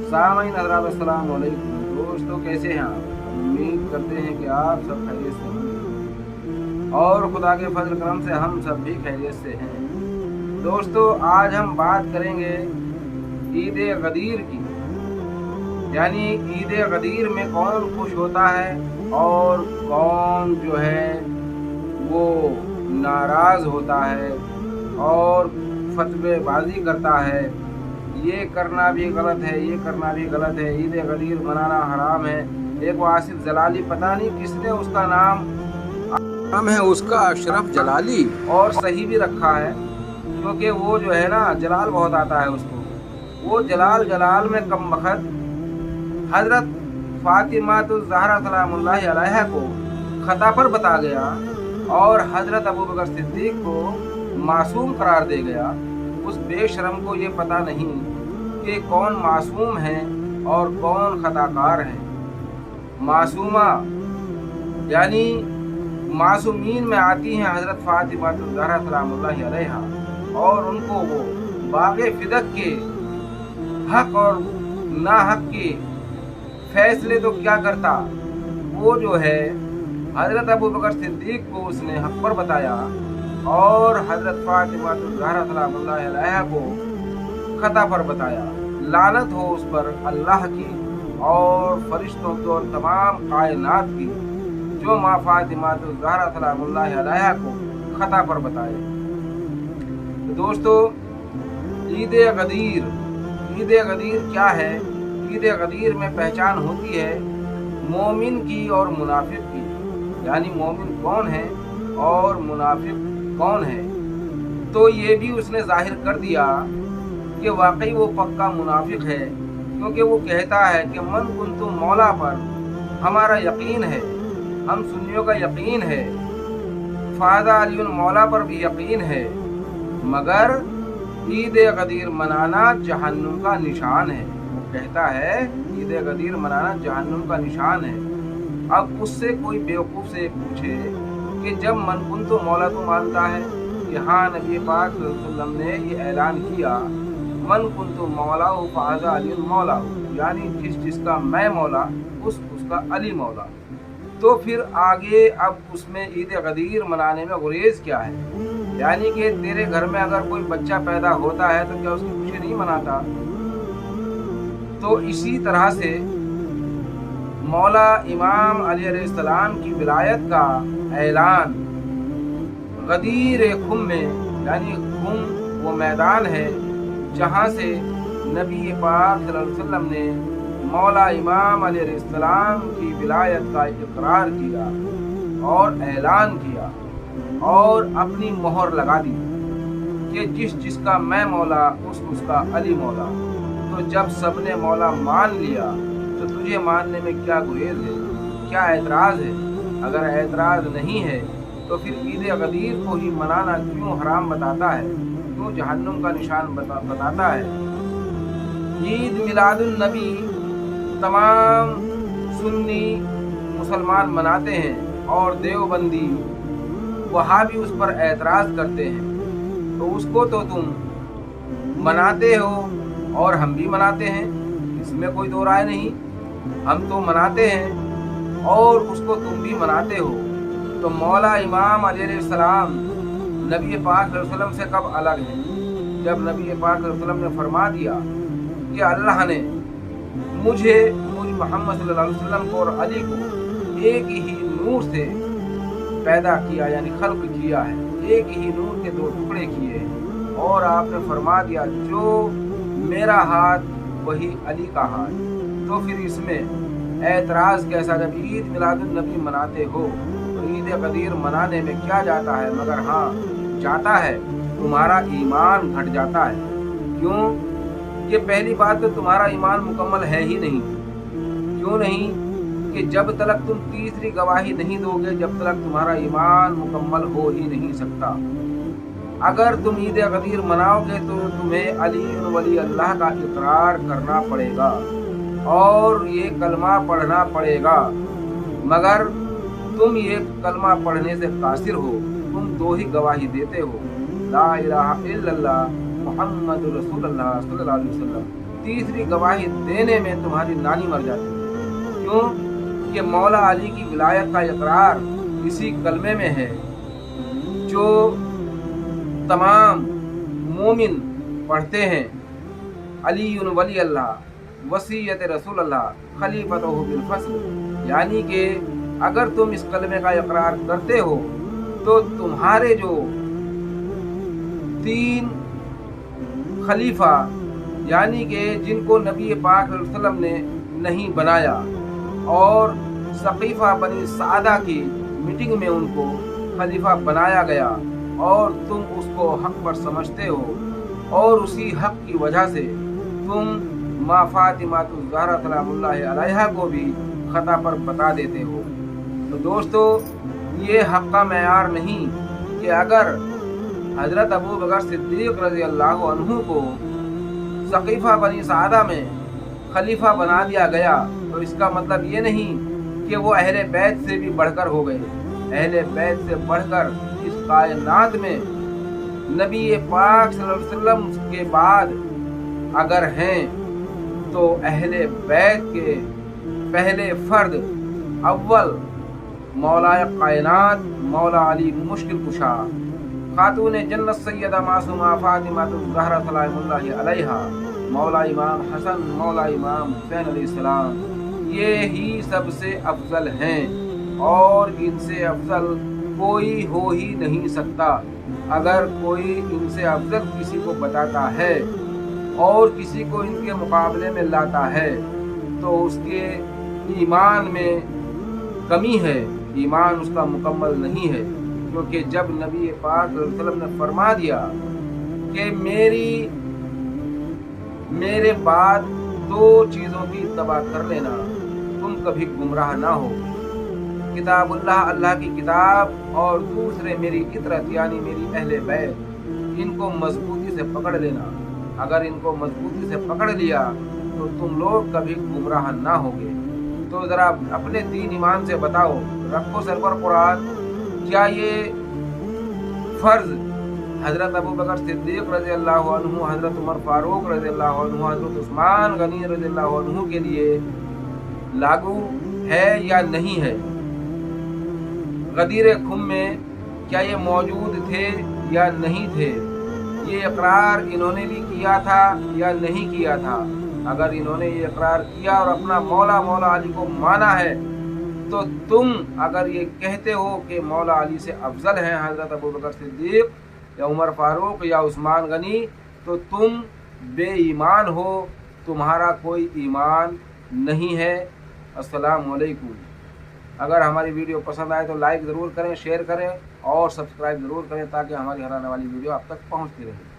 सामीन हज़रात अस्सलाम वालेकुम। दोस्तों कैसे हैं आप? उम्मीद करते हैं कि आप सब खैरियत से होंगे और खुदा के फजल करम से हम सब भी खैरियत से हैं। दोस्तों आज हम बात करेंगे ईद गदीर की, यानी ईद गदीर में कौन खुश होता है और कौन जो है वो नाराज़ होता है और फतवेबाजी करता है। ये करना भी गलत है, ये करना भी गलत है, ईद गदीर मनाना हराम है। एक आसिफ जलाली, पता नहीं किसने उसका नाम है उसका अशरफ जलाली, और सही भी रखा है क्योंकि वो जो है ना जलाल बहुत आता है उसको। वो जलाल में कम वक्त हजरत फातिमा तो ज़हरा सलामुल्लाह अलैहा को खता पर बता गया और हजरत अबू बकर सिद्दीक को मासूम करार दे गया। उस बेशरम को ये पता नहीं कि कौन मासूम है और कौन खताकार है। मासूमा यानी मासूमीन में आती हैं हजरत फातिमा तो ज़हरा सलामुल्लाह अलैहा, और उनको वो बाग़े फिदक के हक और नाहक के फैसले तो क्या करता, वो जो है हजरत अबू बकर सिद्दीक को उसने हक पर बताया और हजरत फातिमा तो ज़हरा सलामुल्लाह अलैहा को खता पर बताया। लानत हो उस पर अल्लाह की और फरिश्तों की और तमाम कायनात की जो माँ फातिमा तो ज़हरा सलामुल्लाह अलैहा को खता पर बताए। तो दोस्तों ईद गदीर क्या है? ईद गदीर में पहचान होती है मोमिन की और मुनाफिक की, यानी मोमिन कौन है और मुनाफिक कौन है। तो ये भी उसने जाहिर कर दिया कि वाकई वो पक्का मुनाफिक है, क्योंकि वो कहता है कि मन कुन्तु मौला पर हमारा यकीन है, हम सुन्नियों का यकीन है, फ़ादा अली मौला पर भी यकीन है, मगर ईद गदीर मनाना जहन्नुम का निशान है। वो कहता है ईद गदीर मनाना जहन्नुम का निशान है। अब उससे कोई बेवकूफ़ से पूछे कि जब मन कुन्तु मौला तो मानता है कि हाँ नबी पाक सल्लल्लाहु अलैहि वसल्लम ने ये ऐलान किया मन कुन्तु मौला हो फ़ाज़ा अली मौला हो, यानी जिसका मैं मौला उसका अली मौला। तो फिर आगे अब उसमें ईद गदीर मनाने में गुरेज क्या है? यानी कि तेरे घर में अगर कोई बच्चा पैदा होता है तो क्या उसकी खुशी नहीं मनाता? तो इसी तरह से मौला इमाम अली अलैहिस्सलाम की विलायत का ऐलान गदीर खुम में, यानी खुम वो मैदान है जहाँ से नबी पाक सल्लल्लाहु अलैहि वसल्लम ने मौला इमाम अली अलैहिस्सलाम की विलायत का इकरार किया और ऐलान किया और अपनी मोहर लगा दी कि जिसका मैं मौला उसका अली मौला। तो जब सबने मौला मान लिया तो तुझे मानने में क्या गुरेज है, क्या एतराज़ है? अगर एतराज़ नहीं है तो फिर ईद गदीर को ही मनाना क्यों हराम बताता है, क्यों जहन्नुम का निशान बताता है? ईद मिलादुन नबी तमाम सुन्नी मुसलमान मनाते हैं और देवबंदी वहाबी उस पर एतराज़ करते हैं। तो उसको तो तुम मनाते हो और हम भी मनाते हैं, इसमें कोई दो राय नहीं। हम तो मनाते हैं और उसको तुम भी मनाते हो। तो मौला इमाम अली अलैहिस्सलाम नबी पाक सल्लल्लाहु अलैहि वसल्लम से कब अलग है? जब नबी पाक सल्लल्लाहु अलैहि वसल्लम ने फरमा दिया कि अल्लाह ने मुझ मोहम्मद सल्लल्लाहु अलैहि वसल्लम को और अली को एक ही नूर से पैदा किया, यानी खल्क किया है, एक ही नूर के दो टुकड़े किए, और आपने फरमा दिया जो मेरा हाथ वही अली का हाथ। तो फिर इसमें एतराज़ कैसा? जब ईद मिलादुन नबी मनाते हो तो ईद गदीर मनाने में क्या जाता है? मगर हाँ जाता है तुम्हारा ईमान घट जाता है। क्यों? ये पहली बात तो तुम्हारा ईमान मुकम्मल है ही नहीं। क्यों नहीं? कि जब तक तुम तीसरी गवाही नहीं दोगे जब तक तुम्हारा ईमान मुकम्मल हो ही नहीं सकता। अगर तुम ईद गदीर मनाओगे तो तुम्हें अली वली अल्लाह का इकरार करना पड़ेगा और ये कलमा पढ़ना पड़ेगा, मगर तुम ये कलमा पढ़ने से कासिर हो, तुम दो ही गवाही देते हो, ला इलाहा इल्लल्लाह मुहम्मदुर रसूलुल्लाह सल्लल्लाहु अलैहि वसल्लम। तीसरी गवाही देने में तुम्हारी नानी मर जाती है। क्यों कि मौला अली की विलायत का इकरार इसी कलमे में है जो तमाम मोमिन पढ़ते हैं। अली वली अल्लाह वसीयत रसूल अल्लाह खलीफतहु बिल फस्ल, यानी कि अगर तुम इस कलमे का इकरार करते हो तो तुम्हारे जो 3 खलीफा यानी कि जिनको नबी पाक सल्लल्लाहु अलैहि वसल्लम ने नहीं बनाया और सकीफा बनी सादा की मीटिंग में उनको खलीफा बनाया गया और तुम उसको हक पर समझते हो और उसी हक की वजह से तुम माँ फातिमा ज़हरा सलामुल्लाहि अलैहा को भी खता पर बता देते हो। तो दोस्तों, ये हक का मेयार नहीं कि अगर हज़रत अबू बकर सिद्दीक़ रज़ी अल्लाह अन्हु को सकीफ़ा बनी सादा में खलीफा बना दिया गया तो इसका मतलब ये नहीं कि वो अहले बैत से भी बढ़कर हो गए। अहले बैत से बढ़कर इस कायनात में नबी पाक सल्लल्लाहु अलैहि वसल्लम के बाद अगर हैं तो अहले बैत के पहले फर्द अव्वल मौलाए कायनात मौला अली मुश्किल कुशा, खातून जन्नत सैयदा मासूमा फातिमा ज़हरा सलामुल्लाहि अलैहा, मौला इमाम हसन मौला इमाम हुसैन अलैहिस्सलाम, ये ही सबसे अफजल हैं और इनसे अफजल कोई हो ही नहीं सकता। अगर कोई इनसे अफजल किसी को बताता है और किसी को इनके मुकाबले में लाता है तो उसके ईमान में कमी है, ईमान उसका मुकम्मल नहीं है। क्योंकि जब नबी पाक सल्लल्लाहु अलैहि वसल्लम ने फरमा दिया कि मेरे बाद 2 चीज़ों की इत्तबा कर लेना, तुम कभी गुमराह ना हो, किताबुल्लाह अल्लाह की किताब और दूसरे मेरी इतरत यानी मेरी अहले बैत, इनको मजबूती से पकड़ लेना। अगर इनको मजबूती से पकड़ लिया तो तुम लोग कभी गुमराह ना होगे। तो ज़रा अपने दीन ईमान से बताओ, रखो सर पर कुरान, क्या ये फ़र्ज़ हज़रत अबू बकर सिद्दीक़ रज़ी अल्लाह अन्हु, हज़रत उमर फ़ारूक रज़ी अल्लाह अन्हु, हज़रत उस्मान गनी रज़ी अल्लाह अन्हु के लिए लागू है या नहीं है? गदीर खुम में क्या ये मौजूद थे या नहीं थे? ये इकरार इन्होंने भी किया था या नहीं किया था? अगर इन्होंने ये इकरार किया और अपना मौला अली को माना है तो तुम अगर ये कहते हो कि मौला अली से अफजल हैं हज़रत अबू बकर सिद्दीक़ या उमर फ़ारूक या उस्मान गनी, तो तुम बेईमान हो, तुम्हारा कोई ईमान नहीं है। अस्सलामु अलैकुम। अगर हमारी वीडियो पसंद आए तो लाइक ज़रूर करें, शेयर करें और सब्सक्राइब ज़रूर करें ताकि हमारी हर आने वाली वीडियो आप तक पहुँचती रहे।